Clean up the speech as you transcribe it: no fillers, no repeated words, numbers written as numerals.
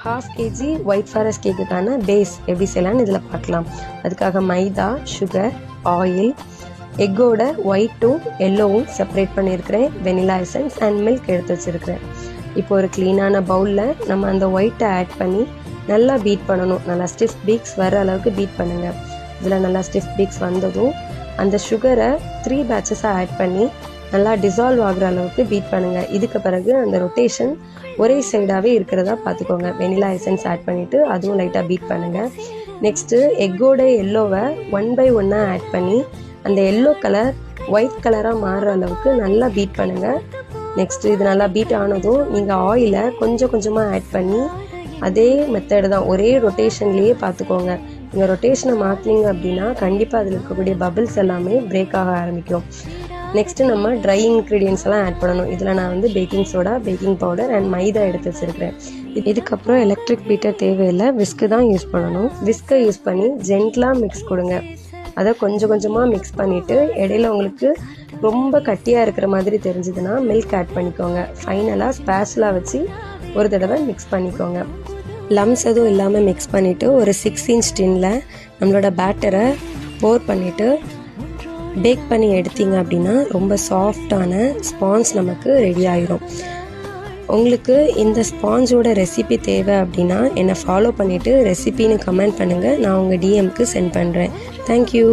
Half KG white forest கேக்குக்கான base எப்படி செய்யலான்னு இதில் பார்க்கலாம். அதுக்காக மைதா, சுகர், ஆயில், எக்கோட ஒயிட்டும் எல்லோவும் செப்பரேட் பண்ணியிருக்கிறேன், வெனிலா எசன்ஸ் அண்ட் மில்க் எடுத்து வச்சுருக்கிறேன். இப்போ ஒரு க்ளீனான பவுலில் நம்ம அந்த ஒயிட்டை ஆட் பண்ணி நல்லா பீட் பண்ணணும். நல்லா ஸ்டிஃப் பீக்ஸ் வர அளவுக்கு பீட் பண்ணுங்கள். இதில் நல்லா ஸ்டிஃப் பீக்ஸ் வந்ததும் அந்த சுகரை 3 பேட்சஸாக ஆட் பண்ணி நல்லா டிசால்வ் ஆகுற அளவுக்கு பீட் பண்ணுங்கள். இதுக்கு பிறகு அந்த ரொட்டேஷன் ஒரே சைடாகவே இருக்கிறதா பார்த்துக்கோங்க. வெனிலா எசன்ஸ் ஆட் பண்ணிவிட்டு அதுவும் லைட்டாக பீட் பண்ணுங்கள். நெக்ஸ்ட்டு எக்கோட எல்லோவை 1 by 1 ஆட் பண்ணி அந்த எல்லோ கலர் ஒயிட் கலராக மாறுற அளவுக்கு நல்லா பீட் பண்ணுங்கள். நெக்ஸ்ட்டு இது நல்லா பீட் ஆனதும் நீங்கள் ஆயிலை கொஞ்சம் கொஞ்சமாக ஆட் பண்ணி அதே மெத்தடு தான், ஒரே ரொட்டேஷன்லேயே பார்த்துக்கோங்க. நீங்கள் ரொட்டேஷனை மாற்றினீங்க அப்படின்னா கண்டிப்பாக அதில் இருக்கக்கூடிய பபிள்ஸ் எல்லாமே பிரேக் ஆக ஆரம்பிக்கும். நெக்ஸ்ட்டு நம்ம ட்ரை இன்க்ரீடியன்ஸ் எல்லாம் ஆட் பண்ணணும். இதில் நான் வந்து baking soda, baking powder and maida எடுத்து வச்சுருக்கிறேன். இதுக்கப்புறம் எலக்ட்ரிக் பீட்டர் தேவையில்லை, விஸ்க்கு தான் யூஸ் பண்ணணும். விஸ்கை யூஸ் பண்ணி ஜென்டலாக மிக்ஸ் கொடுங்க. அதை கொஞ்சம் கொஞ்சமாக மிக்ஸ் பண்ணிவிட்டு இடையில உங்களுக்கு ரொம்ப கட்டியாக இருக்கிற மாதிரி தெரிஞ்சதுன்னா மில்க் ஆட் பண்ணிக்கோங்க. ஃபைனலாக ஸ்பேச்சுலா வச்சு ஒரு தடவை மிக்ஸ் பண்ணிக்கோங்க. லம்ஸ் எதுவும் இல்லாமல் மிக்ஸ் பண்ணிவிட்டு ஒரு 6 inch டின்னில் நம்மளோட பேட்டரை போர் பண்ணிவிட்டு பேக் பண்ணி எடுத்தீங்க அப்படின்னா ரொம்ப சாஃப்டான ஸ்பான்ஸ் நமக்கு ரெடி ஆகிடும். உங்களுக்கு இந்த ஸ்பாஞ்சோட ரெசிபி தேவை அப்படின்னா என்னை ஃபாலோ பண்ணிவிட்டு ரெசிபின்னு கமெண்ட் பண்ணுங்கள். நான் உங்கள் டிஎம்க்கு சென்ட் பண்ணுறேன். தேங்க்யூ.